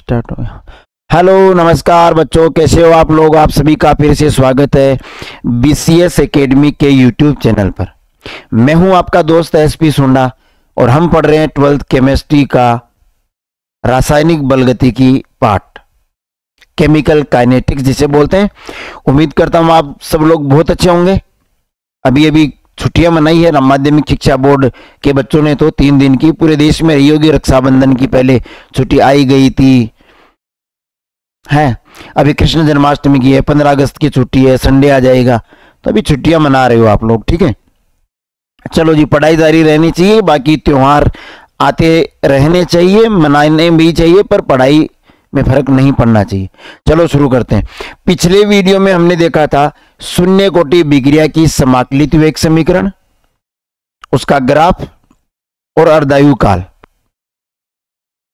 Start हो गया। Hello नमस्कार बच्चों, कैसे हो आप लोग। आप सभी का फिर से स्वागत है बीसीएस एकेडमी के यूट्यूब चैनल पर। मैं हूं आपका दोस्त एसपी सुंडा और हम पढ़ रहे हैं 12th केमिस्ट्री का रासायनिक बलगतिकी पार्ट, केमिकल काइनेटिक्स जिसे बोलते हैं। उम्मीद करता हूं आप सब लोग बहुत अच्छे होंगे। अभी अभी छुट्टियां मनाई है माध्यमिक शिक्षा बोर्ड के बच्चों ने, तो 3 दिन की पूरे देश में रही होगी। रक्षाबंधन की पहले छुट्टी आई गई थी है, अभी कृष्ण जन्माष्टमी की है, 15 अगस्त की छुट्टी है, संडे आ जाएगा, तो अभी छुट्टियां मना रहे हो आप लोग। ठीक है, चलो जी, पढ़ाई जारी रहनी चाहिए। बाकी त्योहार आते रहने चाहिए, मनाने भी चाहिए, पर पढ़ाई में फर्क नहीं पड़ना चाहिए। चलो शुरू करते हैं। पिछले वीडियो में हमने देखा था शून्य कोटि विक्रिया की समाकलित वेग समीकरण, उसका ग्राफ और अर्धायु काल।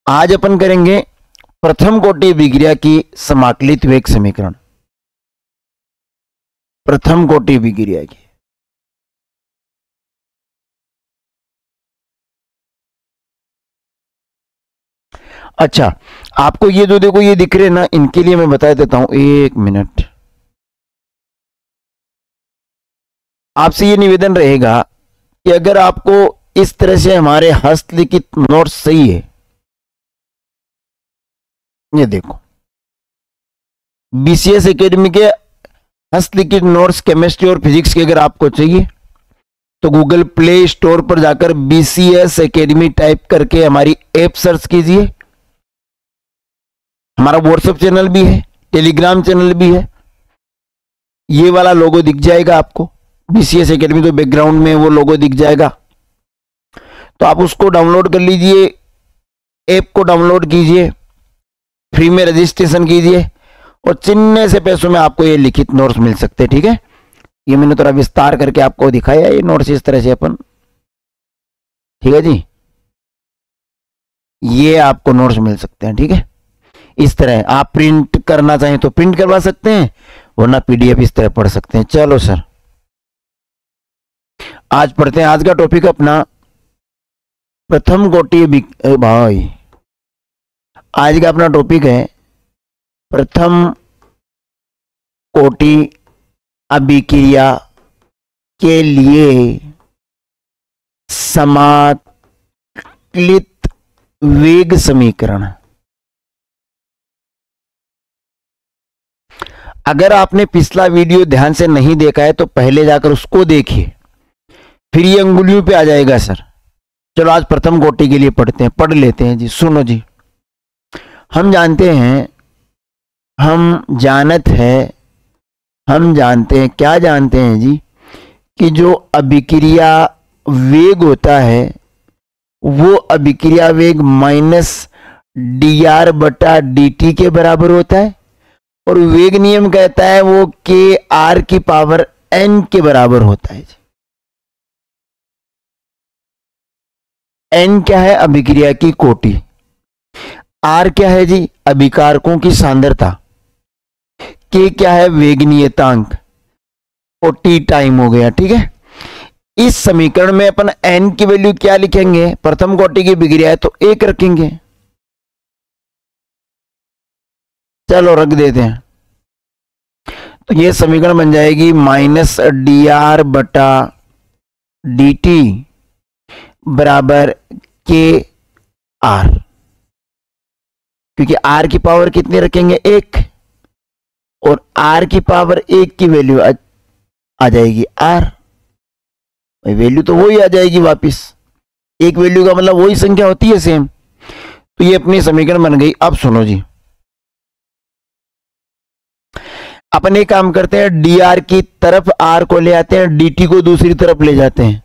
आज अपन करेंगे प्रथम कोटि विक्रिया की समाकलित वेग समीकरण, प्रथम कोटि विक्रिया की। अच्छा, आपको ये जो देखो ये दिख रहे ना, इनके लिए मैं बता देता हूं, 1 मिनट। आपसे ये निवेदन रहेगा कि अगर आपको इस तरह से हमारे हस्तलिखित नोट्स सही है, ये देखो बीसीएस एकेडमी के हस्तलिखित नोट्स केमिस्ट्री और फिजिक्स के अगर आपको चाहिए तो गूगल प्ले स्टोर पर जाकर बीसीएस एकेडमी टाइप करके हमारी ऐप सर्च कीजिए। हमारा व्हाट्सएप चैनल भी है, टेलीग्राम चैनल भी है। ये वाला लोगो दिख जाएगा आपको, बीसीएस एकेडमी तो बैकग्राउंड में वो लोगो दिख जाएगा, तो आप उसको डाउनलोड कर लीजिए। ऐप को डाउनलोड कीजिए, फ्री में रजिस्ट्रेशन कीजिए और चिन्ह से पैसों में आपको ये लिखित नोट्स मिल सकते हैं। ठीक है, ये मैंने थोड़ा विस्तार करके आपको दिखाया, ये नोट्स इस तरह से अपन, ठीक है जी, ये आपको नोट्स मिल सकते हैं। ठीक है, इस तरह आप प्रिंट करना चाहें तो प्रिंट करवा सकते हैं, वरना पीडीएफ इस तरह पढ़ सकते हैं। चलो सर, आज पढ़ते हैं। आज का टॉपिक अपना प्रथम कोटि भाई, आज का अपना टॉपिक है प्रथम कोटि अभिक्रिया के लिए समाकलित वेग समीकरण। अगर आपने पिछला वीडियो ध्यान से नहीं देखा है तो पहले जाकर उसको देखिए, फिर ये अंगुलियों पे आ जाएगा सर। चलो आज प्रथम कोटि के लिए पढ़ते हैं, पढ़ लेते हैं जी। सुनो जी, हम जानते हैं, हम जानते हैं, क्या जानते हैं जी, कि जो अभिक्रिया वेग होता है वो अभिक्रिया वेग -dr/dt के बराबर होता है, और वेग नियम कहता है वो kr⁴n के बराबर होता है जी। n क्या है? अभिक्रिया की कोटि। r क्या है जी? अभिकारकों की सांद्रता। k क्या है? वेग नियतांक। और t टाइम हो गया। ठीक है, इस समीकरण में अपन n की वैल्यू क्या लिखेंगे? प्रथम कोटि की विक्रिया है तो 1 रखेंगे। चलो रख देते हैं, तो ये समीकरण बन जाएगी -dr/dt बराबर kr, क्योंकि r की पावर कितनी रखेंगे? 1, और r की पावर 1 की वैल्यू आ जाएगी r, वैल्यू तो वही आ जाएगी वापिस। एक वैल्यू का मतलब वही संख्या होती है सेम। तो ये अपनी समीकरण बन गई। अब सुनो जी, अपन एक काम करते हैं, dr की तरफ r को ले आते हैं, dt को दूसरी तरफ ले जाते हैं।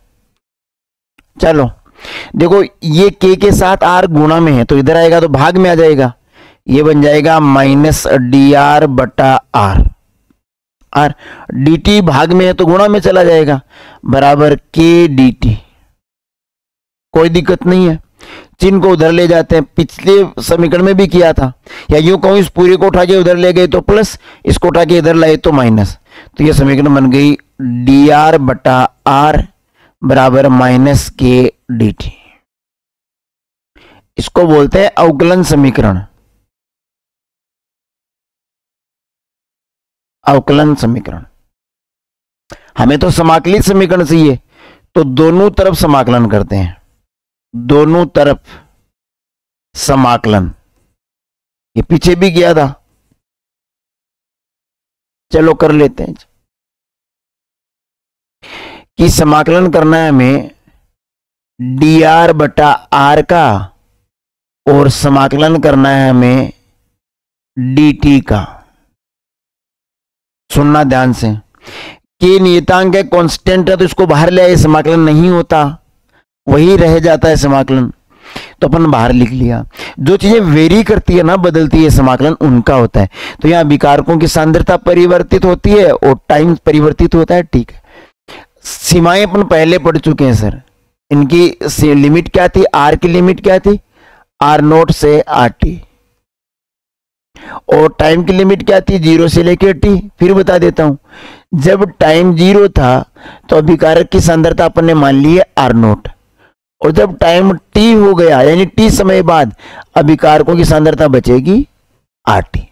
चलो देखो, ये k के साथ r गुणा में है तो इधर आएगा तो भाग में आ जाएगा, ये बन जाएगा -dr/r। r dt भाग में है तो गुणा में चला जाएगा, बराबर k dt। कोई दिक्कत नहीं है, चिन्ह को उधर ले जाते हैं। पिछले समीकरण में भी किया था, या यूं कहूं इस पूरे को उठा के उधर ले गए तो प्लस, इसको उठा के इधर लाए तो माइनस। तो ये समीकरण बन गई dr/r बराबर -k dt। इसको बोलते हैं अवकलन समीकरण। अवकलन समीकरण। हमें तो समाकलित समीकरण चाहिए, तो दोनों तरफ समाकलन करते हैं, दोनों तरफ समाकलन। ये पीछे भी किया था, चलो कर लेते हैं कि समाकलन करना है हमें dr बटा r का, और समाकलन करना है हमें dt का। सुनना ध्यान से, कि नियतांक है, कांस्टेंट है, तो इसको बाहर ले आए, समाकलन नहीं होता, वही रह जाता है समाकलन, तो अपन बाहर लिख लिया। जो चीजें वेरी करती है ना, बदलती है, समाकलन उनका होता है। तो यहां विकारकों की सांद्रता परिवर्तित होती है और टाइम परिवर्तित होता है, ठीक है। सीमाएं अपन पहले पढ़ चुके हैं सर, इनकी लिमिट क्या थी, आर की लिमिट क्या थी, आर नोट से आर टी, और टाइम की लिमिट क्या थी, 0 से लेकर टी। फिर बता देता हूं, जब टाइम 0 था तो अभिकारक की सांद्रता अपन ने मान ली है आर नोट, और जब टाइम टी हो गया यानी टी समय बाद अभिकारकों की सांद्रता बचेगी आर टी,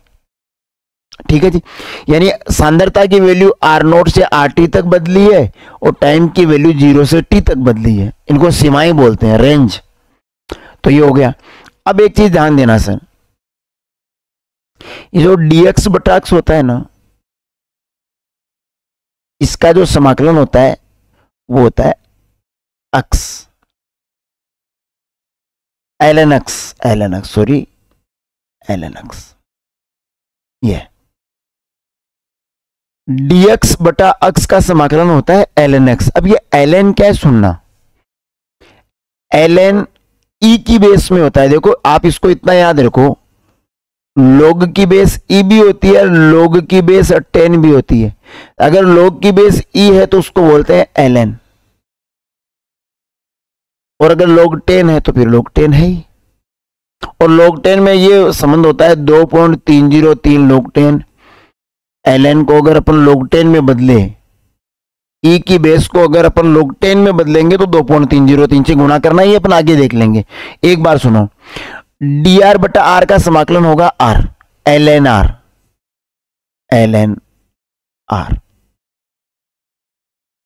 ठीक है जी। यानी सांद्रता की वैल्यू आर नोट से आर टी तक बदली है और टाइम की वैल्यू 0 से टी तक बदली है, इनको सीमाएं बोलते हैं, रेंज। तो ये हो गया। अब एक चीज ध्यान देना सर, ये जो dx बटा x होता है ना, इसका जो समाकलन होता है वो होता है x, ln x, sorry ln x। ये dx बटा x का समाकलन होता है ln x। अब ये ln क्या है सुनना, ln e की बेस में होता है। देखो आप इसको इतना याद रखो, log की बेस e भी होती है, log की बेस 10 भी होती है। अगर log की बेस e है तो उसको बोलते हैं ln, और अगर log 10 है तो फिर log 10 है ही। और log 10 में ये संबंध होता है 2.303 log 10। ln को अगर अपन log 10 में बदले, e की बेस को अगर अपन log 10 में बदलेंगे तो 2.303 से गुणा करना, ये अपन आगे देख लेंगे। एक बार सुनो, dr बटा r का समाकलन होगा r, ln r,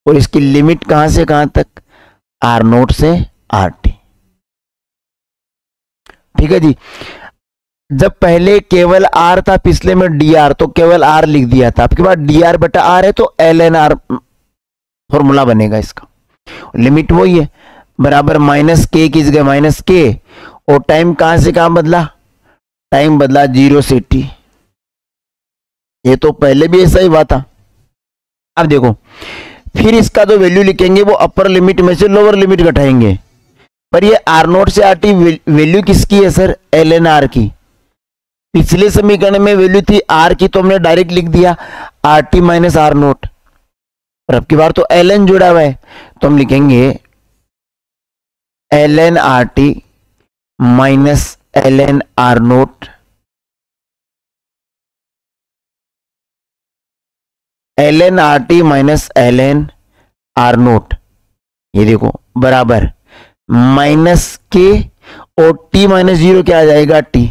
और इसकी लिमिट कहां से कहां तक, r नोट से r t, ठीक है जी। जब पहले केवल r था, पिछले में dr, तो केवल r लिख दिया था। आपके पास dr बटा r है तो ln r फॉर्मूला बनेगा इसका। लिमिट वही है, बराबर माइनस के की जगह माइनस के, और टाइम कहां से कहां बदला, टाइम बदला 0 से t। ये तो पहले भी ऐसा ही हुआ था। अब देखो, फिर इसका जो वैल्यू लिखेंगे वो अपर लिमिट में से लोअर लिमिट घटाएंगे, पर ये आर नोट से आर टी वैल्यू किसकी है सर, ln r की। पिछले समीकरण में वैल्यू थी r की, तो हमने डायरेक्ट लिख दिया R t minus R naught, और अब की बार तो ln जुड़ा हुआ है, तो हम लिखेंगे ln R t minus ln R naught, ln R t minus ln R naught. ये देखो बराबर माइनस के और t माइनस 0 क्या आ जाएगा, t,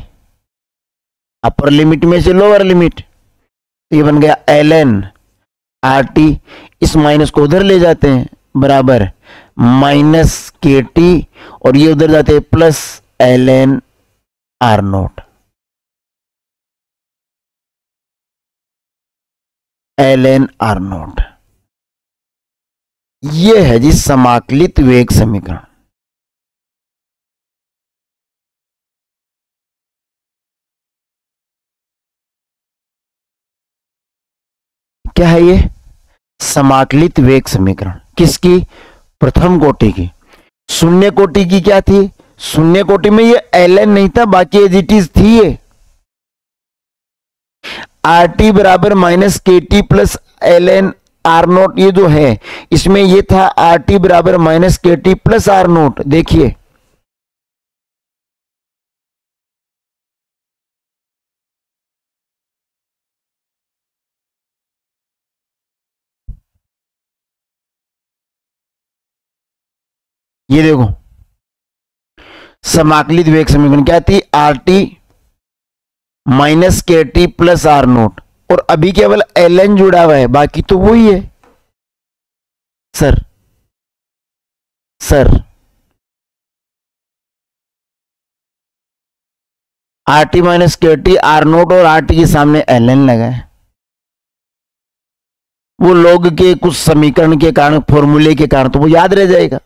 अपर लिमिट में से लोअर लिमिट, तो ये बन गया ln आर टी। इस माइनस को उधर ले जाते हैं, बराबर माइनस के टी, और ये उधर जाते हैं plus ln R naught, ln R naught. ये है जी समाकलित वेग समीकरण। क्या है ये, समाकलित वेग समीकरण। किसकी, प्रथम कोटि की। शून्य कोटि की क्या थी, शून्य कोटि में ये ln नहीं था, बाकी एज इट इज थी ये आर टी बराबर minus k t plus ln R naught. ये जो है इसमें ये था आर टी बराबर minus k t plus R naught. देखिए ये देखो समाकलित वेग समीकरण क्या थी, R t minus k t plus R naught, और अभी केवल ln जुड़ा हुआ है, बाकी तो वही है। Sir RT minus KT, R note और RT के सामने ln लगा है। वो लॉग के कुछ समीकरण के कारण, फॉर्मूले के कारण तो वो याद रह जाएगा।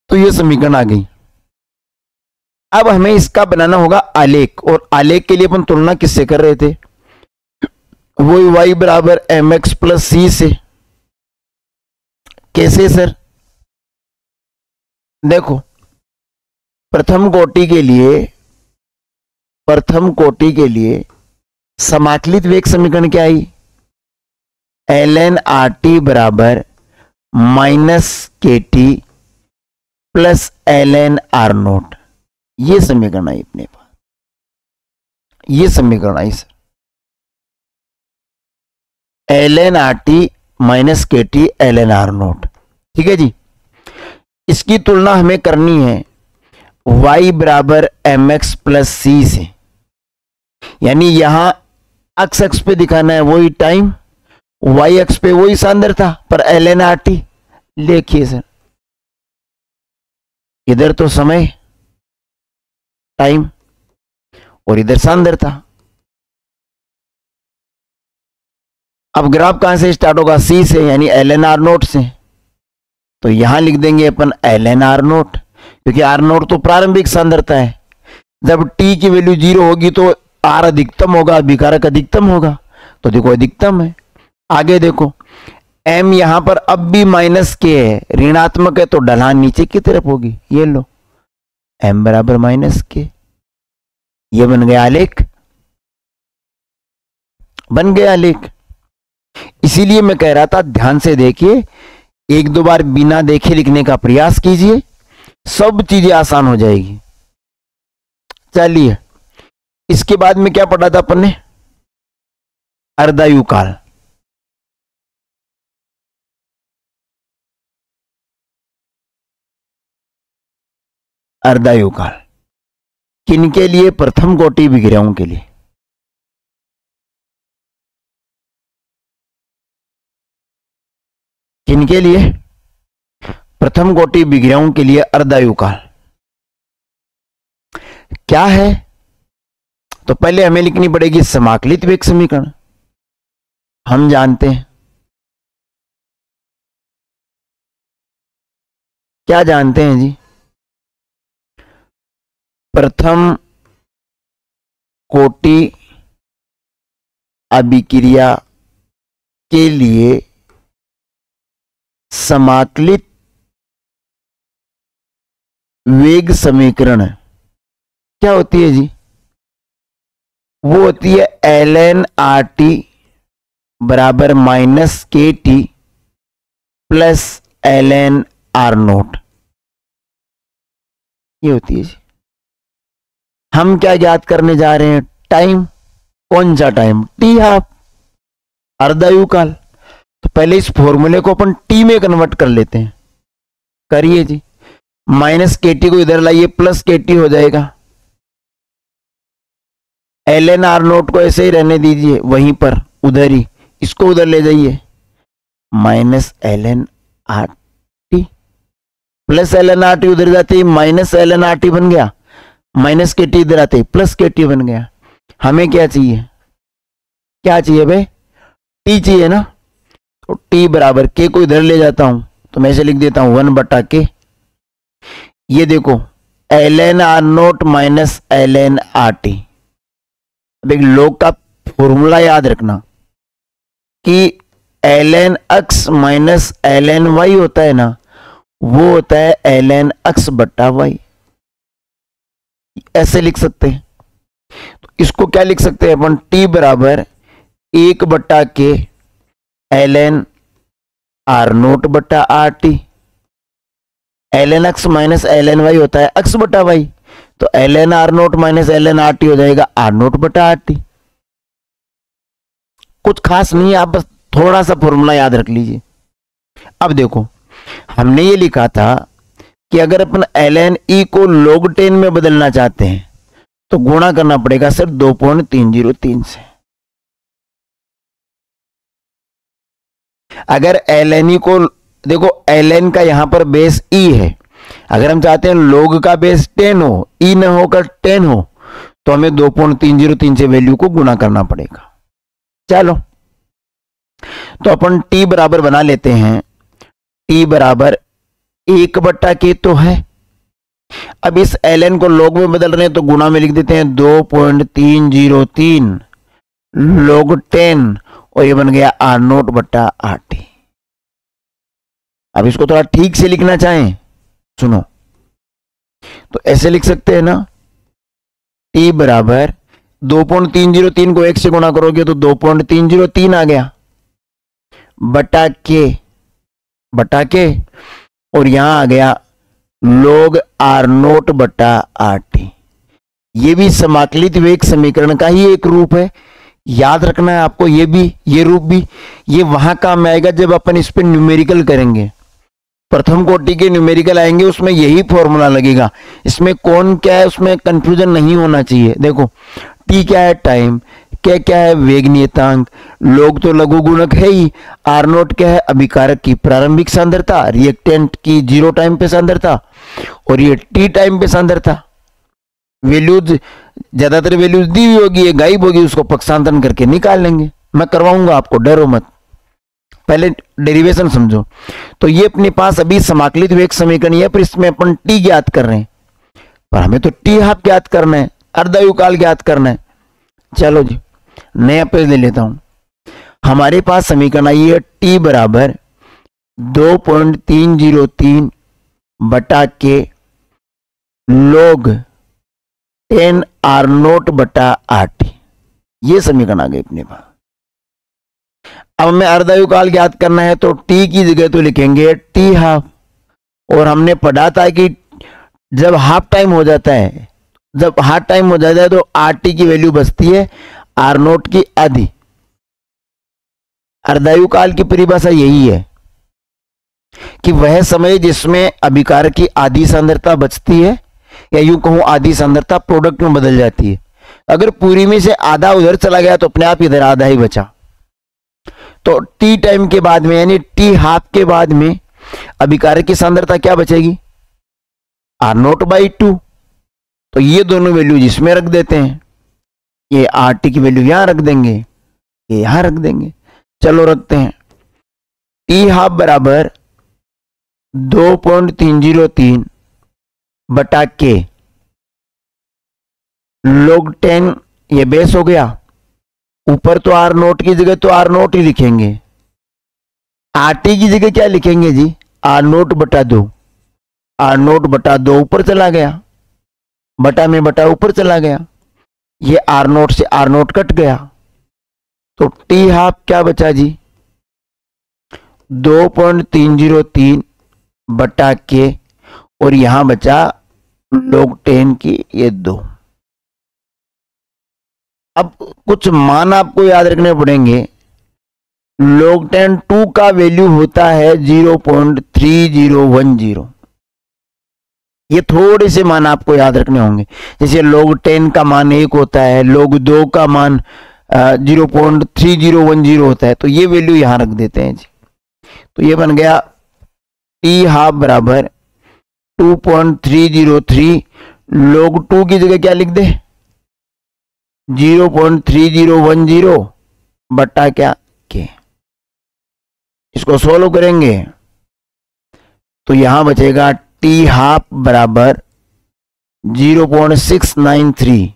तो ये समीकरण आ गई। अब हमें इसका बनाना होगा आलेख, और आलेख के लिए अपन तुलना किससे कर रहे थे? वही y बराबर mx प्लस c से। कैसे सर? देखो, प्रथम कोटि के लिए समाकलित वेग समीकरण क्या आई? ln RT बराबर minus KT plus ln R naught. ये समीकरण आई अपने पास, ये समीकरण आई sir, ln RT minus KT ln R naught. ठीक है जी। इसकी तुलना हमें करनी है y बराबर mx प्लस c से, यानी यहां x पे दिखाना है वही टाइम, y अक्ष पे वही सांद्रता, पर ln RT। देखिए सर, इधर तो समय टाइम और इधर सांद्रता। अब ग्राफ कहां से स्टार्ट होगा? C से, यानी ln R नोट से। तो यहां लिख देंगे अपन ln R नोट, क्योंकि R नोट तो प्रारंभिक सांद्रता है। जब t की वैल्यू 0 होगी तो R अधिकतम होगा, अभिकारक अधिकतम होगा। तो देखो अधिकतम है। आगे देखो, m यहां पर अब भी माइनस के है, ऋणात्मक है, तो ढलान नीचे की तरफ होगी। ये लो, m बराबर माइनस के। ये बन गया आलेख, बन गया आलेख। इसीलिए मैं कह रहा था ध्यान से देखिए, एक दो बार बिना देखे लिखने का प्रयास कीजिए, सब चीजें आसान हो जाएगी। चलिए, इसके बाद में क्या पढ़ा था अपन ने? अर्धायु काल। अर्धायु काल किनके लिए? प्रथम कोटि विकिरणों के लिए। किनके लिए? प्रथम कोटि विकिरणों के लिए अर्धायु काल क्या है? तो पहले हमें लिखनी पड़ेगी समाकलित वेग समीकरण। हम जानते हैं, क्या जानते हैं जी? प्रथम कोटि अभिक्रिया के लिए समाकलित वेग समीकरण क्या होती है जी? वो होती है ln RT बराबर minus KT plus ln R naught. ये होती है जी। हम क्या ज्ञात करने जा रहे हैं? टाइम। कौन सा टाइम? T हाफ, अर्धायु काल। तो पहले इस फॉर्मूले को अपन T में कन्वर्ट कर लेते हैं। करिए जी। माइनस KT को इधर लाइए, प्लस KT हो जाएगा। ln R नोट को ऐसे ही रहने दीजिए, वहीं पर उधर ही, इसको उधर ले जाइए। Minus ln RT plus ln RT उधर जाते ही माइनस ln RT बन गया, माइनस KT इधर आते ही प्लस KT बन गया। हमें क्या चाहिए? क्या चाहिए भाई? T चाहिए ना। तो T बराबर K को इधर ले जाता हूं, तो मैं ऐसे लिख देता हूं 1/K। ये देखो ln R note minus ln RT। अब एक लॉग का फॉर्मूला याद रखना कि ln x minus ln y होता है ना, वो होता है ln x बट्टा y। ऐसे लिख सकते हैं। तो इसको क्या लिख सकते हैं अपन? T बराबर 1/K ln R नोट बट्टा RT। ln x minus ln y होता है x बट्टा y, तो ln R note minus ln RT हो जाएगा R नोट बटा RT। कुछ खास नहीं है, आप बस थोड़ा सा फॉर्मूला याद रख लीजिए। अब देखो, हमने ये लिखा था कि अगर अपन ln E को log 10 में बदलना चाहते हैं तो गुणा करना पड़ेगा सर 2.303 से। अगर ln को देखो, ln का यहां पर बेस e है, अगर हम चाहते हैं log का बेस 10 हो, e न होकर 10 हो, तो हमें 2.303 से वैल्यू को गुना करना पड़ेगा। चलो तो अपन t बराबर बना लेते हैं, t बराबर 1/k तो है। अब इस ln को log में बदल रहे हैं तो गुना में लिख देते हैं 2.303 log 10, और ये बन गया R0/RT। अब इसको थोड़ा ठीक से लिखना चाहें, सुनो, तो ऐसे लिख सकते हैं ना, t बराबर 2.303 को 1 से गुणा करोगे तो 2.303 आ गया बटा के, और यहां आ गया log R0/RT। ये भी समाकलित वेग समीकरण का ही एक रूप है, याद रखना है आपको। ये रूप भी ये वहां काम आएगा जब अपन इस पे न्यूमेरिकल करेंगे, प्रथम कोटि के न्यूमेरिकल आएंगे, उसमें यही फॉर्मूला लगेगा। इसमें कौन क्या है उसमें कंफ्यूजन नहीं होना चाहिए। देखो टी क्या है, टाइम, क्या है, वेग नियतांक, लोग तो लघु गुणक है ही, R0 क्या है, अभिकारक की प्रारंभिक सांद्रता, रिएक्टेंट की 0 टाइम पे सांद्रता, और ये टी टाइम पे सांद्रता। वैल्यूज, ज्यादातर वैल्यूज दी हुई होगी, ये गायब होगी, उसको पक्षांतरण करके निकाल लेंगे। मैं करवाऊंगा आपको, डरो मत, पहले डेरिवेशन समझो। तो ये अपने पास अभी समाकलित वेग समीकरण है, पर इसमें अपन टी ज्ञात कर रहे हैं, पर हमें तो टी हाफ ज्ञात करना है, अर्धायुकाल ज्ञात करना है। चलो जी, नया पेज ले लेता हूं। हमारे पास समीकरण आई है टी बराबर 2.303 बटा के log 10 R0/RT। ये समीकरण आ गए अपने पास। अब हमें अर्धायुकाल ज्ञात करना है, तो टी की जगह तो लिखेंगे टी हाफ, और हमने पढ़ा था कि जब हाफ टाइम हो जाता है, जब हाफ टाइम हो जाता है तो RT की वैल्यू बचती है R0 की आधी। अर्धायुकाल की परिभाषा यही है कि वह समय जिसमें अभिकारक की आधी सांद्रता बचती है, या यूं कहूं आधी सांद्रता प्रोडक्ट में बदल जाती है। अगर पूरी में से आधा उधर चला गया तो अपने आप इधर आधा ही बचा। तो टी टाइम के बाद में, यानी टी हाफ के बाद में, अभिकारक की सांद्रता क्या बचेगी, R0/2। तो ये दोनों वैल्यू जिसमें रख देते हैं, ये RT की वैल्यू यहां रख देंगे, ये यहां रख देंगे। चलो रखते हैं, टी हाफ बराबर 2.303 बटा के log 10, ये बेस हो गया, ऊपर तो R0 की जगह तो R0 ही लिखेंगे, RT की जगह क्या लिखेंगे जी, R0/2। R0/2 ऊपर चला गया, बटा में बटा ऊपर चला गया, ये R0 से R0 कट गया, तो टी हाफ क्या बचा जी, 2.303 बटा के, और यहां बचा log 10 की ये 2। अब कुछ मान आपको याद रखने पड़ेंगे। log 10 2 का वैल्यू होता है 0.3010। ये थोड़े से मान आपको याद रखने होंगे, जैसे log 10 का मान 1 होता है, log 2 का मान 0.3010 होता है। तो ये वैल्यू यहां रख देते हैं जी। तो ये बन गया टी हाफ बराबर 2.303, log 2 की जगह क्या लिख दे, 0.3010 बटा क्या के। इसको सोल्व करेंगे तो यहां बचेगा टी हाफ बराबर 0.693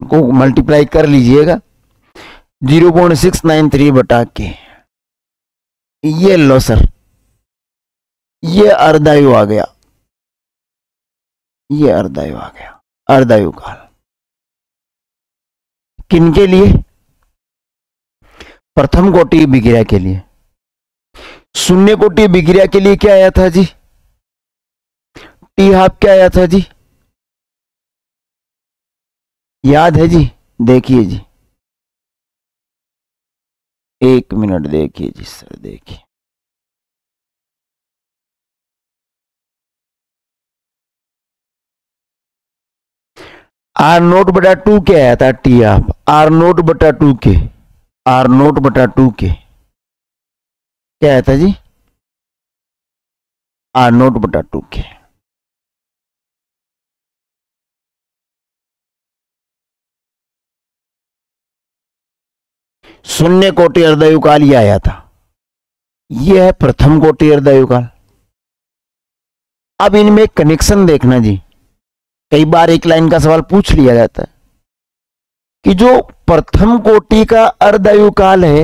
को मल्टीप्लाई कर लीजिएगा, 0.693 बटा के। ये लो सर, ये अर्धायु आ गया, ये अर्धायु आ गया, अर्धायुकाल। किनके लिए, प्रथम कोटि विक्रिया के लिए। शून्य कोटि विक्रिया के लिए क्या आया था जी, टी हाफ क्या आया था जी, याद है जी, देखिए जी, 1 मिनट देखिए जी सर, देखिए R0/2 क्या आया था, टी हाफ R0/2 के, R0/2 के क्या आता जी, R0/2K। शून्य कोटि अर्धयुकाल ये आया था, ये है प्रथम कोटि अर्धयुकाल। अब इनमें कनेक्शन देखना जी, कई बार एक लाइन का सवाल पूछ लिया जाता है कि जो प्रथम कोटि का अर्धयुकाल है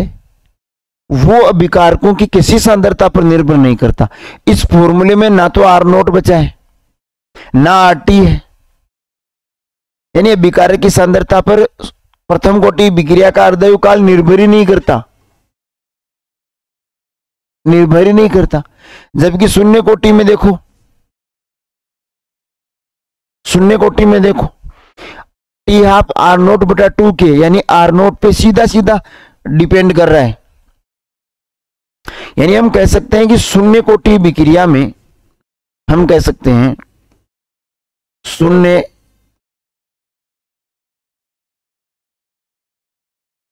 वो अभिकारकों की किसी सांद्रता पर निर्भर नहीं करता। इस फॉर्मूले में ना तो R0 बचा है ना RT है, यानी अभिकारक की सांद्रता पर प्रथम कोटि विक्रिया का अर्धयुकाल निर्भर ही नहीं करता, निर्भर ही नहीं करता। जबकि शून्य कोटि में देखो, शून्य कोटि में देखो T½ R0/2K, यानी R0 पे सीधा सीधा डिपेंड कर रहा है। यानी हम कह सकते हैं कि शून्य कोटि विक्रिया में हम कह सकते हैं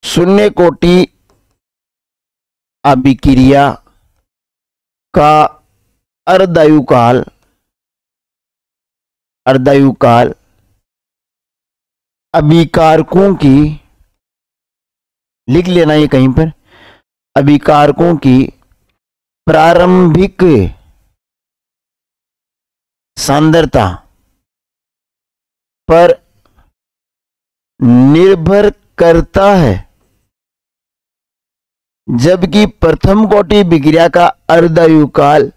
शून्य कोटि अभिक्रिया का अर्धयुकाल अभिकारकों की, लिख लेना ये कहीं पर, अभिकारकों की प्रारंभिक सांद्रता पर निर्भर करता है, जबकि प्रथम कोटि विक्रिया का अर्धयुकाल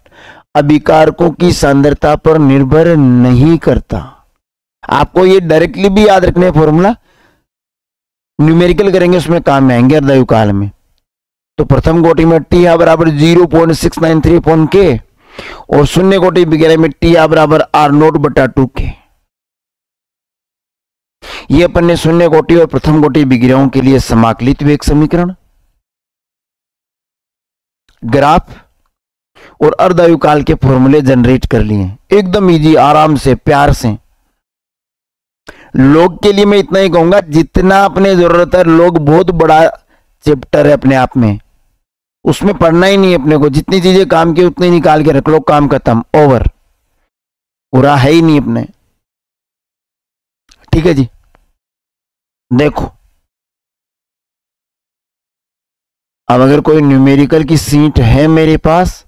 अभिकारकों की सांद्रता पर निर्भर नहीं करता। आपको ये डायरेक्टली भी याद रखने फॉर्मूला, न्यूमेरिकल करेंगे उसमें काम में आएंगे अर्धयुकाल में। तो प्रथम कोटि में T बराबर 0.693K और शून्य कोटि विक्रिया में T बराबर R0/2K। ये अपन ने शून्य कोटि और प्रथम कोटि विक्रियाओं के लिए समाकलित वेग समीकरण, ग्राफ और अर्धयुकाल के फॉर्मूले जनरेट कर लिए, एकदम इजी, आराम से, प्यार से। लोग के लिए मैं इतना ही कहूंगा, जितना अपने जरूरत है, लोग बहुत बड़ा चैप्टर है अपने आप में, उसमें पढ़ना ही नहीं अपने को, जितनी चीजें काम की उतनी निकाल के रख लो, काम खत्म, ओवर, पूरा है ही नहीं अपने। ठीक है जी, देखो अब अगर कोई न्यूमेरिकल की सीट है मेरे पास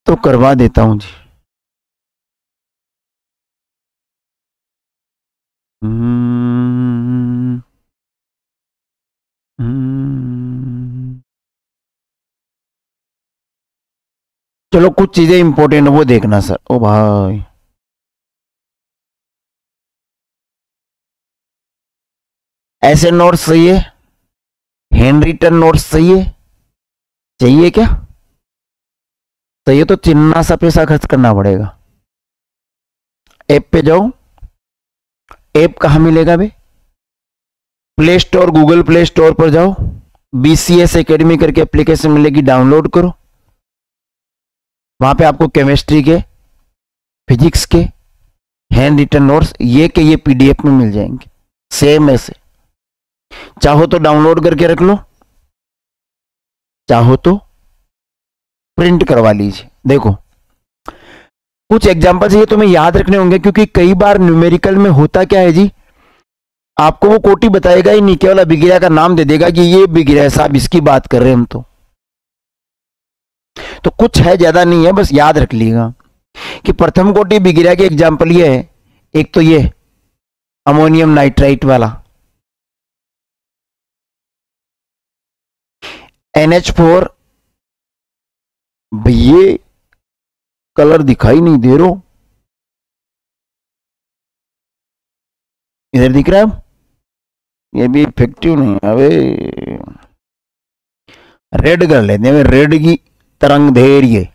तो करवा देता हूं जी। चलो कुछ चीजें इंपॉर्टेंट वो देखना सर। ओ भाई ऐसे नोट्स चाहिए, हैंड रिटन नोट्स चाहिए, चाहिए क्या? तो ये तो चिन्ना सा पैसा खर्च करना पड़ेगा। ऐप पे जाओ, ऐप कहां मिलेगा बे? Play Store, Google Play Store पर जाओ, BCS एकेडमी करके एप्लीकेशन मिलेगी, डाउनलोड करो। वहां पे आपको केमिस्ट्री के, फिजिक्स के हैंड रिटन नोट्स ये के ये PDF में मिल जाएंगे, सेम ऐसे। चाहो तो डाउनलोड करके रख लो, चाहो तो प्रिंट करवा लीजिए। देखो कुछ एग्जांपल ये तुम्हें याद रखने होंगे, क्योंकि कई बार न्यूमेरिकल में होता क्या है जी, आपको वो कोटि बताएगा ही नहीं, केवल अभिक्रिया का नाम दे देगा कि ये अभिक्रिया साहब, इसकी बात कर रहे हैं हम। तो कुछ है, ज्यादा नहीं है, बस याद रख लीजिएगा कि प्रथम कोटि अभिक्रिया के एग्जाम्पल ये है, एक तो ये अमोनियम नाइट्राइट वाला NH4, ये कलर दिखाई नहीं दे रहा, इधर दिख रहा है, ये भी इफेक्टिव नहीं है। अबे रेड कर लेते हैं, रेड की तरंग धैर्य,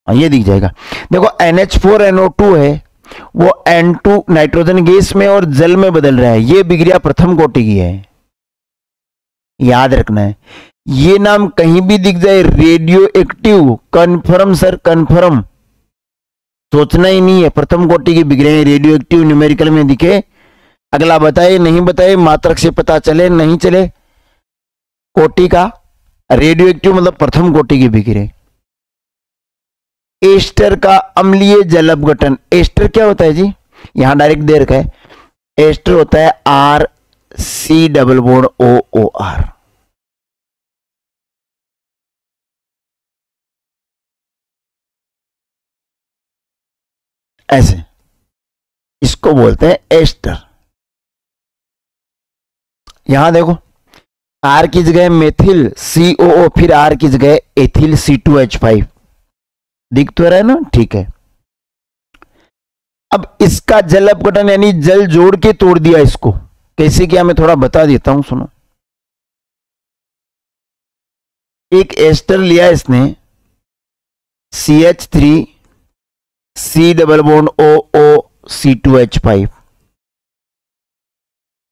ये दिख जाएगा। देखो NH4NO2 है, वो N2 नाइट्रोजन गैस में और जल में बदल रहा है, ये अभिक्रिया प्रथम कोटि की है, याद रखना है। ये नाम कहीं भी दिख जाए, radio active, confirm sir, confirm, सोचना ही नहीं है। प्रथम कोटि की अभिक्रिया रेडियो एक्टिव न्यूमेरिकल में दिखे, अगला बताए नहीं बताए, मात्रक से पता चले नहीं चले, कोटि का रेडियो एक्टिव मतलब प्रथम कोटि की विकिरण। एस्टर का अम्लीय जल अपघटन, एस्टर क्या होता है जी, यहां डायरेक्ट दे रखा है, एस्टर होता है R C double bond O O R. ऐसे इसको बोलते हैं एस्टर। यहां देखो आर की जगह मेथिल COO, फिर आर की जगह एथिल C2H5, दिख तो रहा है ना, ठीक है। अब इसका जल अपघटन यानी जल जोड़ के तोड़ दिया इसको, कैसे किया मैं थोड़ा बता देता हूं, सुनो। एक एस्टर लिया इसने CH3 C double bond OO C2H5,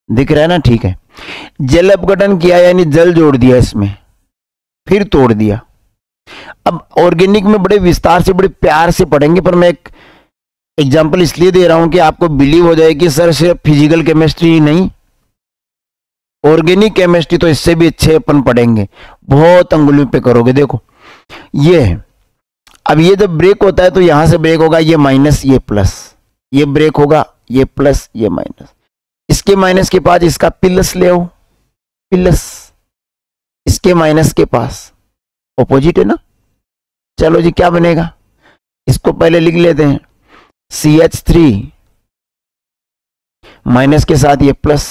दिख रहा है ना, ठीक है। जल अपघटन किया यानी जल जोड़ दिया इसमें, फिर तोड़ दिया। अब ऑर्गेनिक में बड़े विस्तार से बड़े प्यार से पढ़ेंगे, पर मैं एक एग्जाम्पल इसलिए दे रहा हूं कि आपको बिलीव हो जाए कि सर सिर्फ फिजिकल केमिस्ट्री ही नहीं, ऑर्गेनिक केमिस्ट्री तो इससे भी अच्छे अपन पढ़ेंगे, बहुत अंगुली पे करोगे। देखो ये है, अब ये जब ब्रेक होता है तो यहां से ब्रेक होगा, ये माइनस ये प्लस, ये ब्रेक होगा, ये प्लस ये माइनस, इसके माइनस के पास इसका प्लस ले आओ, प्लस इसके माइनस के पास ऑपोजिट है ना। चलो जी क्या बनेगा, इसको पहले लिख लेते हैं, CH3 माइनस के साथ ये प्लस,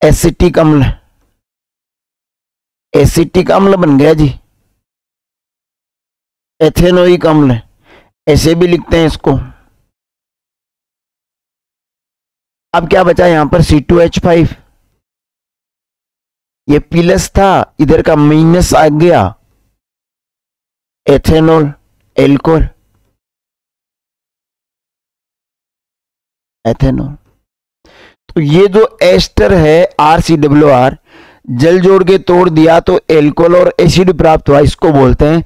एसिटिक अम्ल, एसिटिक अम्ल बन गया जी, एथेनोइक अम्ल, ऐसे भी लिखते हैं इसको। अब क्या बचा यहां पर C2H5, ये प्लस था, इधर का माइनस आ गया, एथेनॉल एल्कोहल, एथेनॉल। तो ये जो एस्टर है RCWR, जल जोड़ के तोड़ दिया तो एल्कोहल और एसिड प्राप्त हुआ, इसको बोलते हैं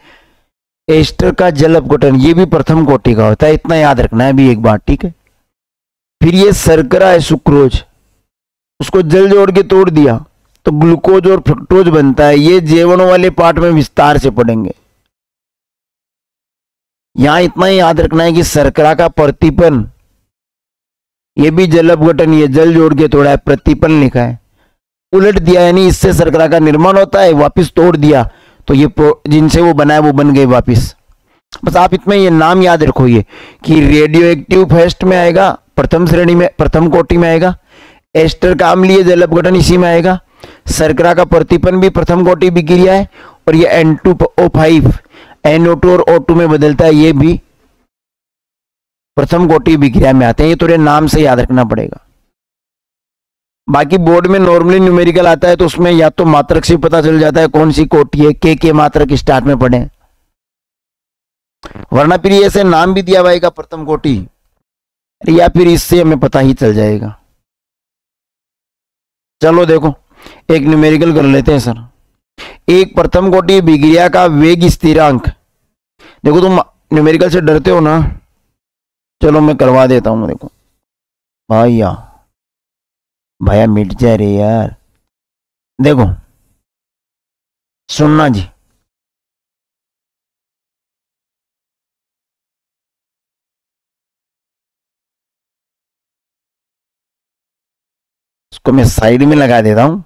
एस्टर का जल अपघटन। ये भी प्रथम कोटि का होता है, इतना याद रखना है भी एक बार, ठीक है। फिर ये शर्करा है सुक्रोज, उसको जल जोड़ के तोड़ दिया तो ग्लूकोज और फ्रक्टोज बनता है, ये जीवनों वाले पार्ट में विस्तार से पढ़ेंगे। यहां इतना ही याद रखना है कि शर्करा का प्रतिपन, ये भी जल अपघटन, ये जल जोड़ के तोड़ा है, प्रतिपन लिखा है, उलट दिया यानी इससे शर्करा का निर्माण होता है, वापिस तोड़ दिया तो ये जिनसे वो बना है वो बन गए वापिस। बस आप इतना ये नाम याद रखो, ये कि रेडियो एक्टिव फर्स्ट में आएगा, प्रथम श्रेणी में, प्रथम कोटि में आएगा, एस्टर का अम्लीय जल अपघटन इसी में आएगा, शर्करा का प्रतिपन भी प्रथम कोटि विक्रिया है, और ये N2O5 NO2 और O2 में बदलता है, ये भी प्रथम कोटि विक्रिया में आते हैं। ये थोड़े नाम से याद रखना पड़ेगा। बाकी बोर्ड में नॉर्मली न्यूमेरिकल आता है तो उसमें या तो मात्रक से पता चल जाता है कौन सी कोटि है, के मात्रक स्टार्ट में पढ़े, वरना फिर ऐसे नाम भी दिया हुआ प्रथम कोटि, या फिर इससे हमें पता ही चल जाएगा। चलो देखो एक न्यूमेरिकल कर लेते हैं सर। एक प्रथम कोटि विक्रिया का वेग स्थिरांक, देखो तुम न्यूमेरिकल से डरते हो ना, चलो मैं करवा देता हूं। देखो भैया मिट जाए रे यार, देखो सुनना जी, इसको मैं साइड में लगा देता हूं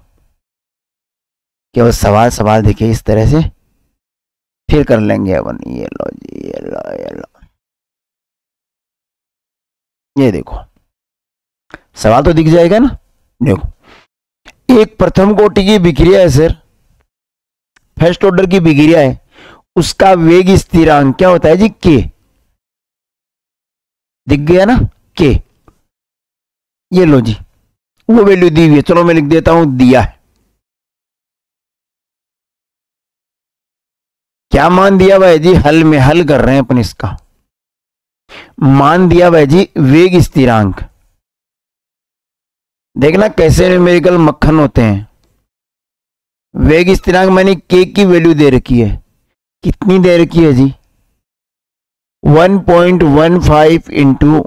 कि वो सवाल देखिए इस तरह से, फिर कर लेंगे अपन। ये लो जी, ये लो, ये देखो सवाल तो दिख जाएगा ना। देखो एक प्रथम कोटि की विक्रिया है सर, फर्स्ट ऑर्डर की विक्रिया है, उसका वेग स्थिरांक क्या होता है जी, के, दिख गया ना, के। ये लो जी वो वैल्यू दी हुई है, चलो मैं लिख देता हूं दिया है। क्या मान दिया हुआ है जी, हल में हल कर रहे हैं अपन, इसका मान दिया हुआ है जी वेग स्थिरांक। देखना कैसे न्यूमेरिकल मक्खन होते हैं। वेग स्थिरांक मैंने के की वैल्यू दे रखी है, कितनी दे रखी है जी, 1.15 into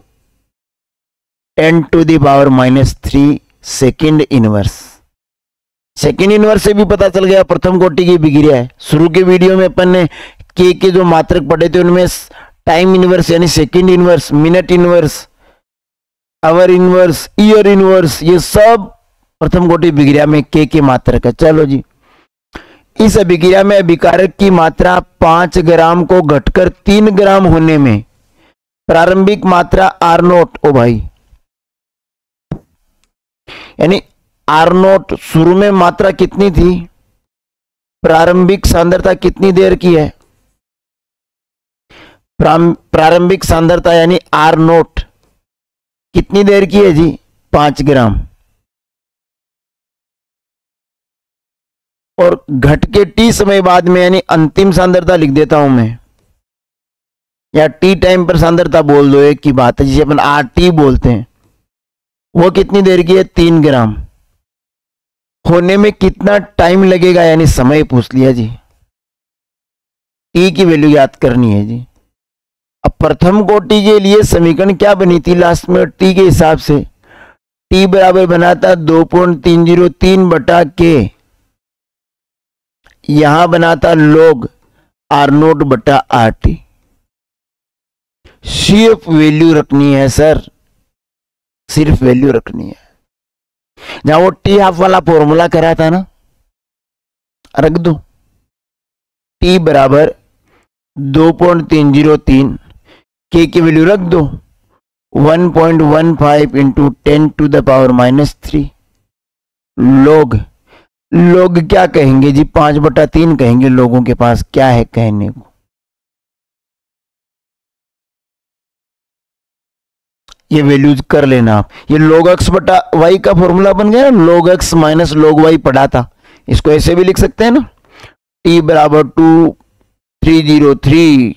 10⁻³ second inverse. Second inverse से भी पता चल गया प्रथम कोटि की विक्रिया है। शुरू के वीडियो में अपन ने के जो मात्रक पढ़े थे उनमें टाइम इनवर्स यानी second inverse, minute inverse, hour inverse, year inverse, ये सब प्रथम कोटि विक्रिया में के मात्रक है। चलो जी, इस अभिक्रिया में अभिकारक की मात्रा 5 ग्राम को घटकर 3 ग्राम होने में प्रारंभिक मात्रा आर नोट, ओ भाई, यानी आर नोट शुरू में मात्रा कितनी थी, प्रारंभिक सांद्रता कितनी देर की है, प्रारंभिक सांद्रता यानी आर नोट कितनी देर की है जी, 5 ग्राम, और घट के टी समय बाद में यानी अंतिम सांद्रता लिख देता हूं मैं, या टी टाइम पर सांद्रता बोल दो, एक की बात है, जिसे अपन आर टी बोलते हैं, वो कितनी देर की है, 3 ग्राम, होने में कितना टाइम लगेगा यानी समय पूछ लिया जी, टी की वैल्यू याद करनी है जी। अब प्रथम कोटि के लिए समीकरण क्या बनी थी लास्ट में, टी के हिसाब से टी बराबर बना था 2.303 बटा के, यहां बना था log आर नोट बटा आर टी। सिर्फ वैल्यू रखनी है सर, सिर्फ वैल्यू रखनी है। जहां वो टी हाफ वाला फॉर्मूला करा था ना, रख दो, टी बराबर 2.303, के की वैल्यू रख दो 1.15 into 10 to the power -3 log, लोग क्या कहेंगे जी, 5/3 कहेंगे, लोगों के पास क्या है कहने को। ये वैल्यूज कर लेना आप, ये log x बटा वाई का फॉर्मूला बन गया ना, log x minus log y पढ़ा था, इसको ऐसे भी लिख सकते हैं ना, t बराबर 2303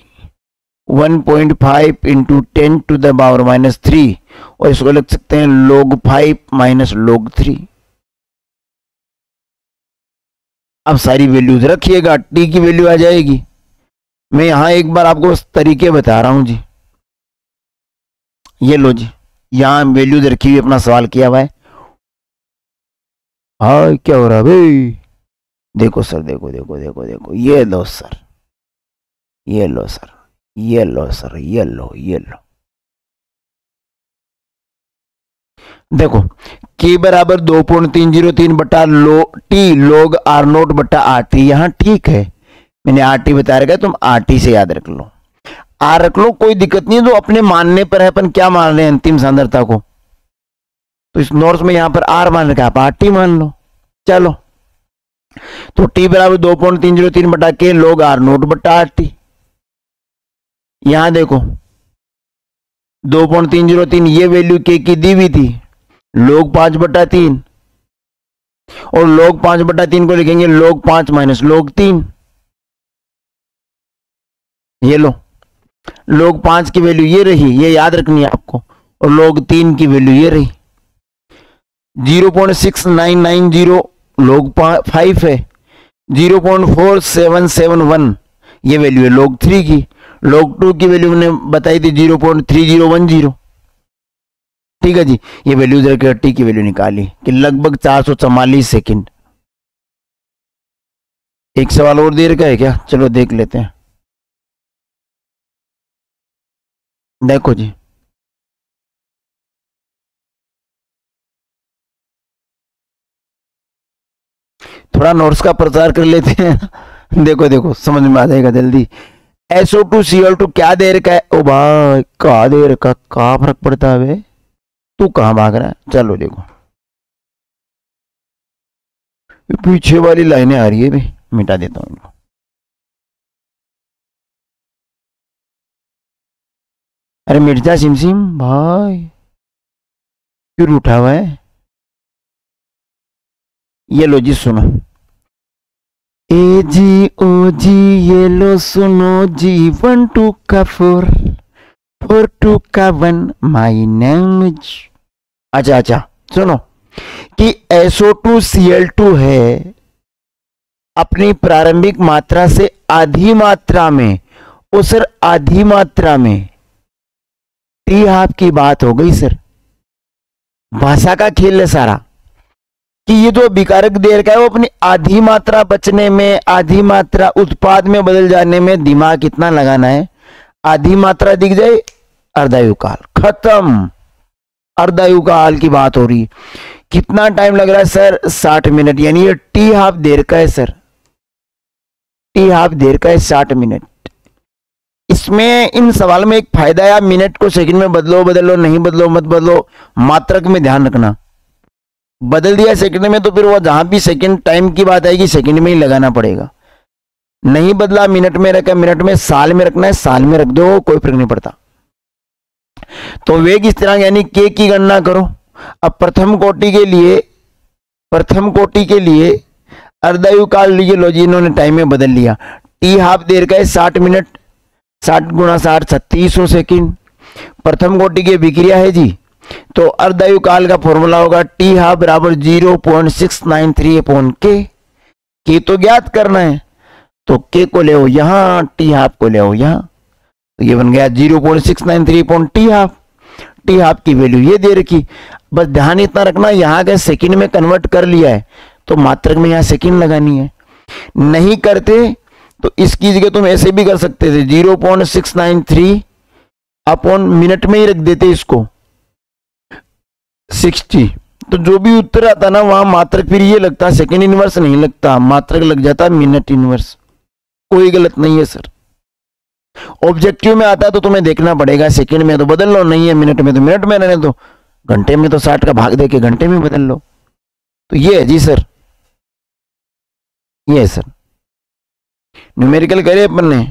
1.5 इंटू 10 टू द पावर -3, और इसको लिख सकते हैं log 5 माइनस log 3। अब सारी वैल्यूज रखिएगा, टी की वैल्यू आ जाएगी। मैं यहां एक बार आपको तरीके बता रहा हूं जी, ये लो जी, यहां वैल्यूज रखी हुई, अपना सवाल किया हुआ है। हाँ क्या हो रहा है भाई, देखो सर, देखो देखो देखो देखो, ये लो सर, ये लो सर, ये लो सर, ये लो, ये लो, देखो के बराबर 2.303 बटा टी log आर नोट बटा आर टी, यहां ठीक है, मैंने आर टी बता रखा है, तुम आर टी से याद रख लो, आर रख लो, कोई दिक्कत नहीं है, तो अपने मानने पर है, अपन क्या मान रहे हैं अंतिम सांद्रता को, तो इस नोट्स में यहां पर आर मान रखा है, आप आर टी मान लो। चलो, तो टी बराबर 2.303 बटा के log आर नोट बटा आर टी, यहां देखो 2.303 ये वैल्यू के की दी हुई थी, log 5/3, और log 5/3 को लिखेंगे log 5 माइनस log 3, ये लो, log 5 की वैल्यू ये रही, ये याद रखनी है आपको, और log 3 की वैल्यू ये रही 0.6990, log 5 है, 0.4771 ये वैल्यू है log 3 की, log 2 की वैल्यू मैंने बताई थी 0.3010, ठीक है जी। ये वैल्यूज रखकर टी की वैल्यू निकाली कि लगभग 444 सेकंड। एक सवाल और दे रखा है क्या, चलो देख लेते हैं, देखो जी, थोड़ा नोट्स का प्रचार कर लेते हैं देखो देखो समझ में आ जाएगा जल्दी। SO2 क्या दे रखा है, ओ भाई क्या दे रखा, क्या फर्क पड़ता है बे, तू कहां भाग रहा है। चलो देखो, पीछे वाली लाइनें आ रही है भाई, मिटा देता हूं इनको। अरे मिर्जा सिमसिम भाई क्यों उठा हुआ है, ये लो जी सुनो, ए जी ओ जी ये लो सुनो जी, 1 2 का 4 4 2 का 1 माई नेम इज, अच्छा अच्छा सुनो कि SO2Cl2 है अपनी प्रारंभिक मात्रा से आधी मात्रा में, ओ सर आधी मात्रा में, टी हाफ की बात हो गई सर, भाषा का खेल है सारा, कि ये जो विकारक देर का है वो अपनी आधी मात्रा बचने में, आधी मात्रा उत्पाद में बदल जाने में दिमाग कितना लगाना है। आधी मात्रा दिख जाए, अर्धायु काल खत्म। अर्धायु काल की बात हो रही है। कितना टाइम लग रहा है सर? 60 मिनट, यानी ये टी हाफ देर का है सर, टी हाफ देर का है 60 मिनट। इसमें इन सवाल में एक फायदा है, आप मिनट को सेकंड में बदलो, बदलो नहीं बदलो मत बदलो, मात्रक में ध्यान रखना। बदल दिया सेकंड में तो फिर वो जहां भी सेकंड टाइम की बात आएगी सेकंड में ही लगाना पड़ेगा। नहीं बदला, मिनट में रखा, मिनट में, साल में रखना है साल में रख दो, कोई फर्क नहीं पड़ता। तो वेग स्थिरांक यानी के की गणना करो। अब प्रथम कोटि के लिए अर्धायु काल लीजिए, लो जी इन्होंने टाइम में बदल लिया। टी हाफ देर का है 60 मिनट, 60 गुणा 60 3600 सेकंड। प्रथम कोटि की विक्रिया है जी, तो अर्धायु काल का फॉर्मूला होगा टी हाफ बराबर 0.693 अपॉन के तो ज्ञात करना है, तो के को ले आओ यहां, टी हाफ को ले आओ यहां, तो ये बन गया 0.693 upon T half. T half की वैल्यू ये दे रखी। बस ध्यान इतना रखना, यहां के सेकंड में कन्वर्ट कर लिया है तो मात्रक में यहां सेकंड लगानी है। नहीं करते तो इसकी जगह तुम ऐसे भी कर सकते थे, 0.693 अपॉन मिनट में ही रख देते इसको 60, तो जो भी उत्तर आता ना वहां मात्रक फिर ये लगता, सेकंड इनवर्स नहीं लगता, मात्रक लग जाता मिनट इनवर्स। कोई गलत नहीं है सर। ऑब्जेक्टिव में आता है तो तुम्हें देखना पड़ेगा, सेकंड में तो बदल लो, नहीं है मिनट में तो मिनट में रहने दो, घंटे में तो 60 का भाग देके घंटे में बदल लो। तो ये है जी सर, ये है सर। न्यूमेरिकल करे अपन ने,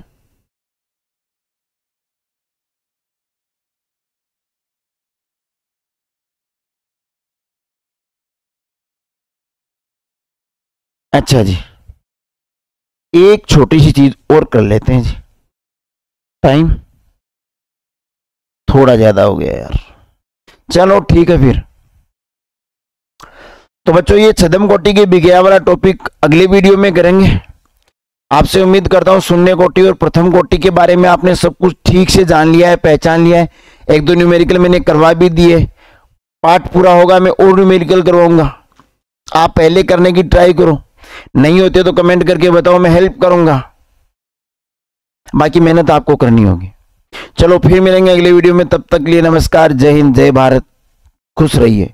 अच्छा जी एक छोटी सी चीज और कर लेते हैं जी, टाइम थोड़ा ज्यादा हो गया यार, चलो ठीक है फिर। तो बच्चों ये छद्म कोटि की विज्ञा वाला टॉपिक अगले वीडियो में करेंगे। आपसे उम्मीद करता हूं शून्य कोटि और प्रथम कोटि के बारे में आपने सब कुछ ठीक से जान लिया है, पहचान लिया है। एक दो न्यूमेरिकल मैंने करवा भी दिए, पाठ पूरा होगा मैं और न्यूमेरिकल करवाऊंगा, आप पहले करने की ट्राई करो, नहीं होते तो कमेंट करके बताओ, मैं हेल्प करूंगा, बाकी मेहनत आपको करनी होगी। चलो फिर मिलेंगे अगले वीडियो में, तब तक लिए नमस्कार, जय हिंद, जय भारत, खुश रहिए।